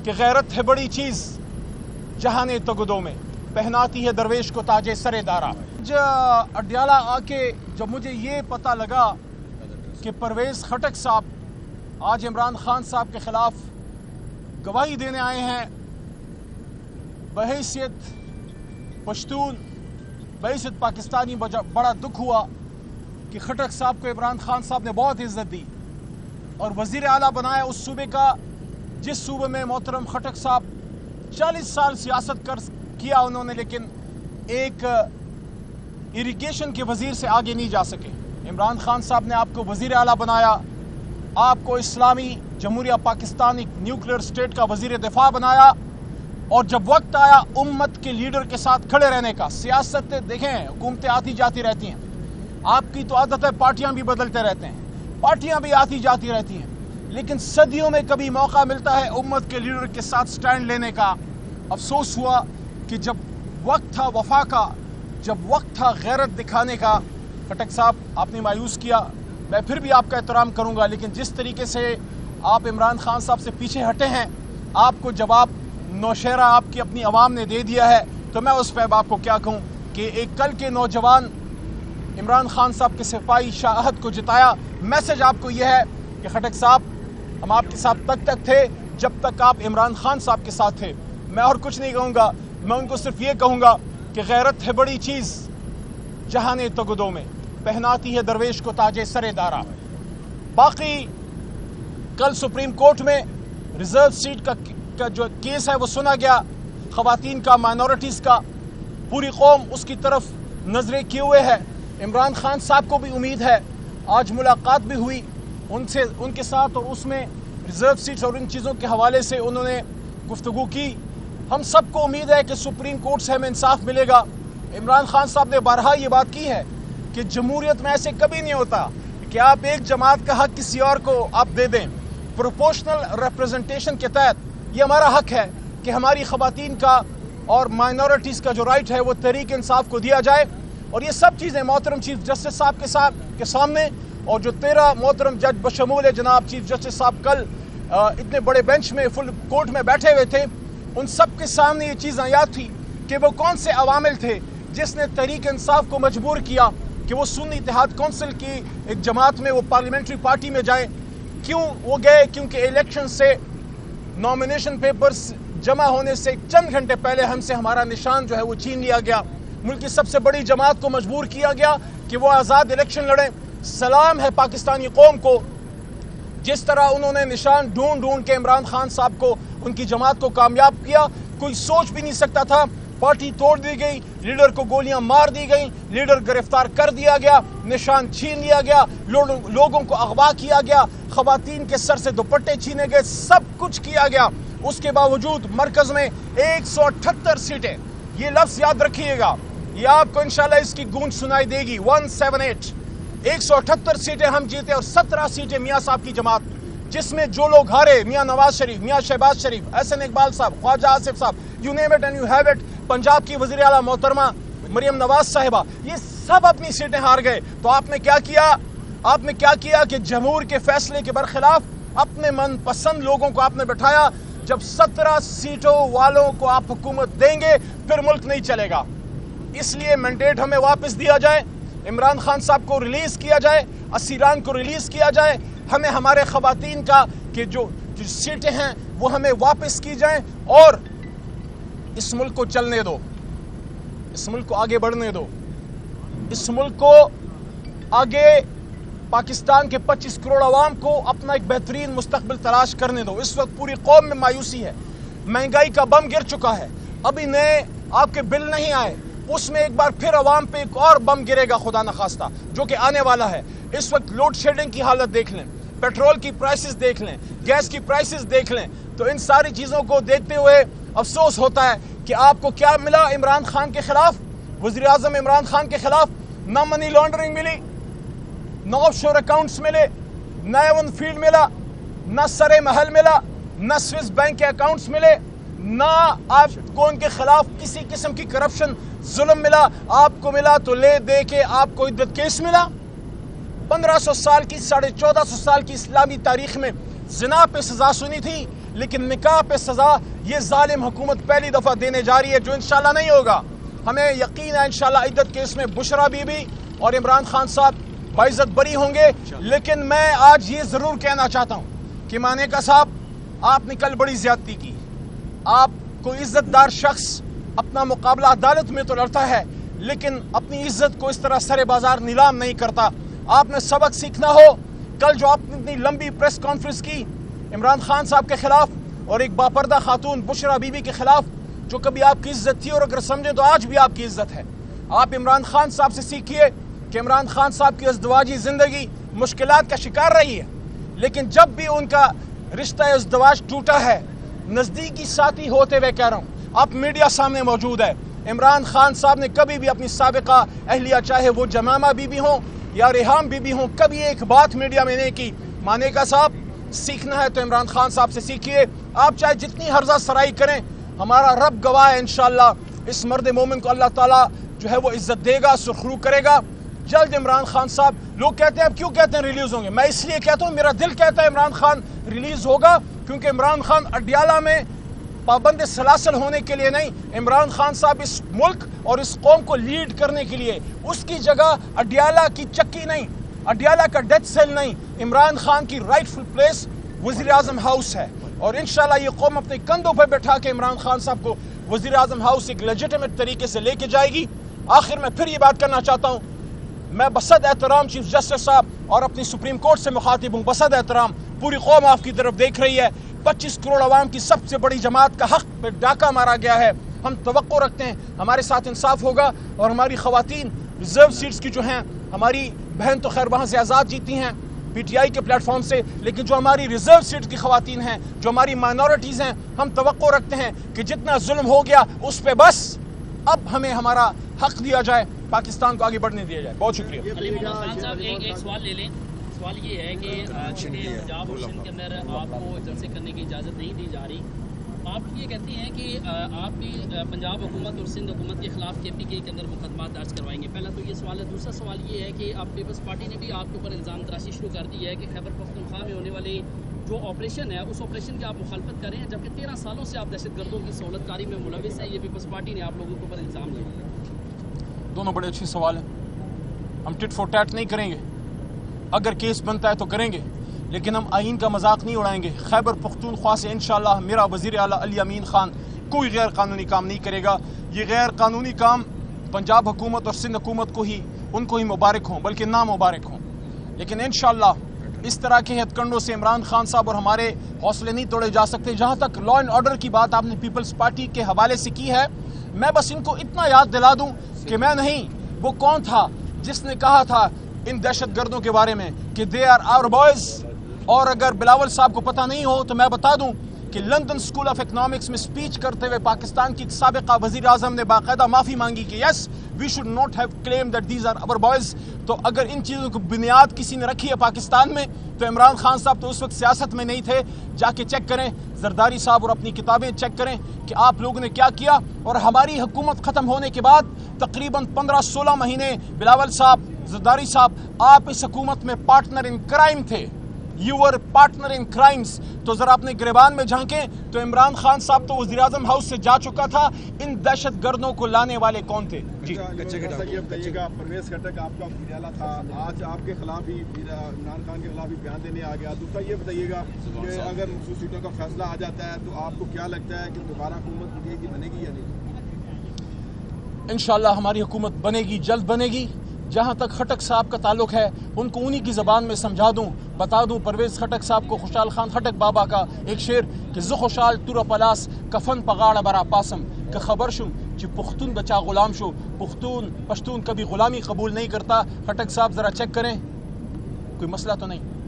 کہ غیرت ہے بڑی چیز جہاں نے تگدوں میں پہناتی ہے درویش کو تاج سر دارا۔ اڈیالہ آ کے جب مجھے یہ پتہ لگا کہ پرویز خٹک صاحب آج عمران خان صاحب کے خلاف گواہی دینے آئے ہیں، بحیثیت پشتون، بحیثیت پاکستانی بڑا دکھ ہوا کہ خٹک صاحب کو عمران خان صاحب نے بہت عزت دی اور وزیر اعلیٰ بنایا اس صوبے کا جس صوبے میں محترم خٹک صاحب 40 سال سیاست کیا انہوں نے، لیکن ایک اریگیشن کے وزیر سے آگے نہیں جا سکے۔ عمران خان صاحب نے آپ کو وزیر اعلیٰ بنایا، آپ کو اسلامی جمہوریہ پاکستان ایک نیوکلیئر اسٹیٹ کا وزیر دفاع بنایا، اور جب وقت آیا امت کے لیڈر کے ساتھ کھڑے رہنے کا، سیاست دیکھیں حکومتیں آتی جاتی رہتی ہیں، آپ کی تو عادت ہے پارٹیاں بھی بدلتے رہتے ہیں، پارٹیاں بھی آتی جاتی رہتی ہیں، لیکن صدیوں میں کبھی موقع ملتا ہے امت کے لیڈر کے ساتھ سٹینڈ لینے کا۔ افسوس ہوا کہ جب وقت تھا وفا کا، جب وقت تھا غیرت دکھانے کا، خٹک صاحب آپ نے مایوس کیا، میں پھر بھی آپ کا احترام کروں گا، لیکن جس طریقے سے آپ عمران خان صاحب سے پیچھے ہٹے ہیں، آپ کو جواب نوشہرہ آپ کی اپنی عوام نے دے دیا ہے، تو میں اس پہ آپ کو کیا کہوں کہ ایک کل کے نوجوان عمران خان صاحب کے سپاہی شاہد کو جتایا۔ میسج آپ کو یہ ہے کہ خٹک صاحب ہم آپ کے ساتھ تک تھے جب تک آپ عمران خان صاحب کے ساتھ تھے، میں اور کچھ نہیں کہوں گا، میں ان کو صرف یہ کہوں گا کہ غیرت ہے بڑی چیز جہاں نے تگدوں میں پہناتی ہے درویش کو تاج سر دارا۔ باقی کل سپریم کورٹ میں ریزرو سیٹ کا جو کیس ہے وہ سنا گیا، خواتین کا، مائنورٹیز کا، پوری قوم اس کی طرف نظریں کیے ہوئے ہے۔ عمران خان صاحب کو بھی امید ہے، آج ملاقات بھی ہوئی ان کے ساتھ، اور اس میں ریزرو سیٹس اور ان چیزوں کے حوالے سے انہوں نے گفتگو کی۔ ہم سب کو امید ہے کہ سپریم کورٹ سے ہمیں انصاف ملے گا۔ عمران خان صاحب نے بارہا یہ بات کی ہے کہ جمہوریت میں ایسے کبھی نہیں ہوتا کہ آپ ایک جماعت کا حق کسی اور کو آپ دے دیں۔ پروپورشنل ریپرزنٹیشن کے تحت یہ ہمارا حق ہے کہ ہماری خواتین کا اور مائنورٹیز کا جو رائٹ ہے وہ تحریک انصاف کو دیا جائے، اور یہ سب چیزیں محترم چیف جسٹس صاحب کے سامنے، اور جو 13 محترم جج بشمول جناب چیف جسٹس صاحب کل اتنے بڑے بینچ میں فل کورٹ میں بیٹھے ہوئے تھے، ان سب کے سامنے یہ چیزیں یاد تھی کہ وہ کون سے عوامل تھے جس نے تحریک انصاف کو مجبور کیا کہ وہ سنی اتحاد کونسل کی ایک جماعت میں وہ پارلیمنٹری پارٹی میں جائیں۔ کیوں وہ گئے؟ کیونکہ الیکشن سے نامینیشن پیپرز جمع ہونے سے چند گھنٹے پہلے ہم سے ہمارا نشان جو ہے وہ چھین لیا گیا، ملک کی سب سے بڑی جماعت کو مجبور کیا گیا کہ وہ آزاد الیکشن لڑیں۔ سلام ہے پاکستانی قوم کو، جس طرح انہوں نے نشان ڈھونڈ کے عمران خان صاحب کو، ان کی جماعت کو کامیاب کیا۔ کوئی سوچ بھی نہیں سکتا تھا، پارٹی توڑ دی گئی، لیڈر کو گولیاں مار دی گئیں، لیڈر گرفتار کر دیا گیا، نشان چھین لیا گیا، لوگوں کو اغوا کیا گیا، خواتین کے سر سے دوپٹے چھینے گئے، سب کچھ کیا گیا۔ اس کے باوجود مرکز میں 178 سیٹیں، یہ لفظ یاد رکھیے گا، یہ آپ کو انشاءاللہ اس کی گونج سنائی دے گی، 178 178 سیٹیں ہم جیتے، اور 17 سیٹیں میاں صاحب کی جماعت، جس میں جو لوگ ہارے، میاں نواز شریف، میاں شہباز شریف، احسن اقبال صاحب، خواجہ آصف صاحب، you name it and you have it, Punjab کی وزیر اعلیٰ محترمہ مریم نواز صاحبہ، یہ سب اپنی سیٹیں ہار گئے۔ تو آپ نے کیا کیا؟ آپ نے کیا کیا کہ جمہور کے فیصلے کے برخلاف اپنے من پسند لوگوں کو آپ نے بٹھایا۔ جب 17 سیٹوں والوں کو آپ حکومت دیں گے پھر ملک نہیں چلے گا، اس لیے مینڈیٹ ہمیں واپس دیا جائے، عمران خان صاحب کو ریلیز کیا جائے، اسیران کو ریلیز کیا جائے، ہمیں ہمارے خواتین کا کہ جو سیٹیں ہیں وہ ہمیں واپس کی جائیں، اور اس ملک کو چلنے دو، اس ملک کو آگے بڑھنے دو، اس ملک کو آگے پاکستان کے 25 کروڑ عوام کو اپنا ایک بہترین مستقبل تلاش کرنے دو۔ اس وقت پوری قوم میں مایوسی ہے، مہنگائی کا بم گر چکا ہے، ابھی نئے آپ کے بل نہیں آئے، اس میں ایک بار پھر عوام پہ ایک اور بم گرے گا خدا نخواستہ، جو کہ آنے والا ہے۔ اس وقت لوڈ شیڈنگ کی حالت دیکھ لیں، پیٹرول کی پرائسز دیکھ لیں، گیس کی پرائسز دیکھ لیں، تو ان ساری چیزوں کو دیکھتے ہوئے افسوس ہوتا ہے کہ آپ کو کیا ملا عمران خان کے خلاف، وزیر اعظم عمران خان کے خلاف؟ نہ منی لانڈرنگ ملی، نہ آف شور اکاؤنٹس ملے، نہ ایون فیلڈ ملا، نہ سر محل ملا، نہ سوئس بینک کے اکاؤنٹس ملے، نہ آپ کو ان کے خلاف کسی قسم کی کرپشن ظلم ملا۔ آپ کو ملا تو لے دے کے آپ کو عدت کیس ملا۔ 1500 سال کی 1450 سال کی اسلامی تاریخ میں زنا پہ سزا سنی تھی، لیکن نکاح پہ سزا یہ ظالم حکومت پہلی دفعہ دینے جا رہی ہے، جو انشاءاللہ نہیں ہوگا۔ ہمیں یقین ہے انشاءاللہ عدت کیس میں بشرا بی بی اور عمران خان صاحب باعزت بری ہوں گے۔ لیکن میں آج یہ ضرور کہنا چاہتا ہوں کہ مانے کا صاحب آپ نے کل بڑی زیادتی کی۔ آپ کو عزت دار شخص اپنا مقابلہ عدالت میں تو لڑتا ہے، لیکن اپنی عزت کو اس طرح سر بازار نیلام نہیں کرتا۔ آپ نے سبق سیکھنا ہو۔ کل جو آپ نے اتنی لمبی پریس کانفرنس کی عمران خان صاحب کے خلاف اور ایک باپردہ خاتون بشرا بی بی کے خلاف، جو کبھی آپ کی عزت تھی اور اگر سمجھیں تو آج بھی آپ کی عزت ہے۔ آپ عمران خان صاحب سے سیکھیے کہ عمران خان صاحب کی ازدواجی زندگی مشکلات کا شکار رہی ہے، لیکن جب بھی ان کا رشتہ ازدواج ٹوٹا ہے، نزدیکی ساتھی ہوتے ہوئے کہہ رہا ہوں، آپ میڈیا سامنے موجود ہے، عمران خان صاحب نے کبھی بھی اپنی سابقہ اہلیہ چاہے وہ جمامہ بی بی ہوں یا ریحام بی بی ہوں، کبھی ایک بات میڈیا میں نہیں کی۔ مانے کا صاحب سیکھنا ہے تو عمران خان صاحب سے سیکھیے۔ آپ چاہے جتنی حرزہ سرائی کریں، ہمارا رب گواہ ہے انشاءاللہ اس مرد مومن کو اللہ تعالیٰ جو ہے وہ عزت دے گا، سرخرو کرے گا۔ جلد عمران خان صاحب، لوگ کہتے ہیں اب کیوں کہتے ہیں ریلیز ہوں گے، میں اس لیے کہتا ہوں میرا دل کہتا ہے عمران خان ریلیز ہوگا، کیونکہ عمران خان اڈیالہ میں پابند سلاسل ہونے کے لیے نہیں، عمران خان صاحب اس ملک اور اس قوم کو لیڈ کرنے کے لیے، اس کی جگہ اڈیالہ کی چکی نہیں، اڈیالہ کا ڈیتھ سیل نہیں، عمران خان کی رائٹ فل پلیس وزیر اعظم ہاؤس ہے، اور انشاءاللہ یہ قوم اپنے کندھوں پہ بٹھا کے عمران خان صاحب کو وزیر اعظم ہاؤس ایک لیجیٹمیٹ طریقے سے لے کے جائے گی۔ آخر میں پھر یہ بات کرنا چاہتا ہوں، میں بصد احترام چیف جسٹس صاحب اور اپنی سپریم کورٹ سے مخاطب ہوں، بصد احترام پوری قوم آپ کی طرف دیکھ رہی ہے، 25 کروڑ عوام کی سب سے بڑی جماعت کا حق پہ ڈاکہ مارا گیا ہے، ہم توقع رکھتے ہیں ہمارے ساتھ انصاف ہوگا، اور ہماری خواتین ریزرو سیٹس کی جو ہیں، ہماری بہن تو خیر وہاں سے آزاد جیتی ہیں پی ٹی آئی کے پلیٹ فارم سے، لیکن جو ہماری ریزرو سیٹ کی خواتین ہیں، جو ہماری مائنورٹیز ہیں، ہم توقع رکھتے ہیں کہ جتنا ظلم ہو گیا اس پہ بس اب ہمیں ہمارا حق دیا جائے، پاکستان کو آگے بڑھنے دیا جائے۔ بہت شکریہ۔ خان صاحب ایک سوال لے لیں، سوال یہ ہے کہ پنجاب اور سندھ کے اندر آپ کو جلسے کرنے کی اجازت نہیں دی جا رہی، آپ یہ کہتے ہیں کہ آپ بھی پنجاب حکومت اور سندھ حکومت کے خلاف کے پی کے اندر مقدمات درج کروائیں گے، پہلا تو یہ سوال ہے۔ دوسرا سوال یہ ہے کہ آپ پیپلز پارٹی نے بھی آپ کے اوپر الزام تراشی شروع کر دی ہے کہ خیبر پختونخوا میں ہونے والے جو آپریشن ہے اس آپریشن کی آپ مخالفت کر رہے ہیں، جبکہ 13 سالوں سے آپ دہشت گردوں کی سہولت کاری میں ملوث ہیں، یہ پیپلز پارٹی نے آپ لوگوں کے اوپر الزام لگایا۔ دونوں بڑے اچھے سوال ہیں، ہم ٹٹ فور ٹیٹ نہیں کریں گے، اگر کیس بنتا ہے تو کریں گے، لیکن ہم آئین کا مذاق نہیں اڑائیں گے۔ خیبر پختونخوا سے انشاءاللہ میرا وزیر اعلیٰ علی امین خان کوئی غیر قانونی کام نہیں کرے گا، یہ غیر قانونی کام پنجاب حکومت اور سندھ حکومت کو ہی ان کو ہی مبارک ہوں، بلکہ نامبارک ہوں، لیکن انشاءاللہ اس طرح کے ہتھ کنڈوں سے عمران خان صاحب اور ہمارے حوصلے نہیں توڑے جا سکتے۔ جہاں تک لا اینڈ آرڈر کی بات آپ نے پیپلز پارٹی کے حوالے سے کی ہے، میں بس ان کو اتنا یاد دلا دوں کہ میں نہیں، وہ کون تھا جس نے کہا تھا ان دہشت گردوں کے بارے میں کہ دے آر آور بوائز، اور اگر بلاول صاحب کو پتہ نہیں ہو تو میں بتا دوں کہ لندن اسکول آف اکنامکس میں سپیچ کرتے ہوئے پاکستان کی سابقہ وزیر اعظم نے باقاعدہ معافی مانگی کہ yes we should not have claim that these are our boys. تو اگر ان چیزوں کو بنیاد کسی نے رکھی ہے پاکستان میں تو عمران خان صاحب تو اس وقت سیاست میں نہیں تھے، جا کے چیک کریں، زرداری صاحب اور اپنی کتابیں چیک کریں کہ آپ لوگوں نے کیا کیا۔ اور ہماری حکومت ختم ہونے کے بعد تقریباً 15-16 مہینے بلاول صاحب، زرداری صاحب، آپ اس حکومت میں پارٹنر ان کرائم تھے، you were partner in crimes. تو ذرا اپنے گریبان میں جھانکیں تو عمران خان صاحب تو وزیر اعظم ہاؤس سے جا چکا تھا، ان دہشت گردوں کو لانے والے کون تھے؟ جی بتائیے گا، پرویز خٹک آپ کا وزیر تھا، آج آپ کے خلاف ہی عمران خان کے خلاف بھی بیان دینے آ گیا۔ دوسرا یہ بتائیے گا کہ اگر مخصوص سیٹوں کا فیصلہ آ جاتا ہے تو آپ کو کیا لگتا ہے کہ دوبارہ حکومت بنے گی یا نہیں؟ انشاءاللہ ہماری حکومت بنے گی، جلد بنے گی۔ جہاں تک خٹک صاحب کا تعلق ہے ان کو انہی کی زبان میں سمجھا دوں، بتا دوں پرویز خٹک صاحب کو خوشحال خان خٹک بابا کا ایک شعر کہ ز خوشحال تور پلاس کفن پگاڑ برا پاسم کہ خبر شم چی پختون بچا غلام شو، پشتون کبھی غلامی قبول نہیں کرتا۔ خٹک صاحب ذرا چیک کریں، کوئی مسئلہ تو نہیں۔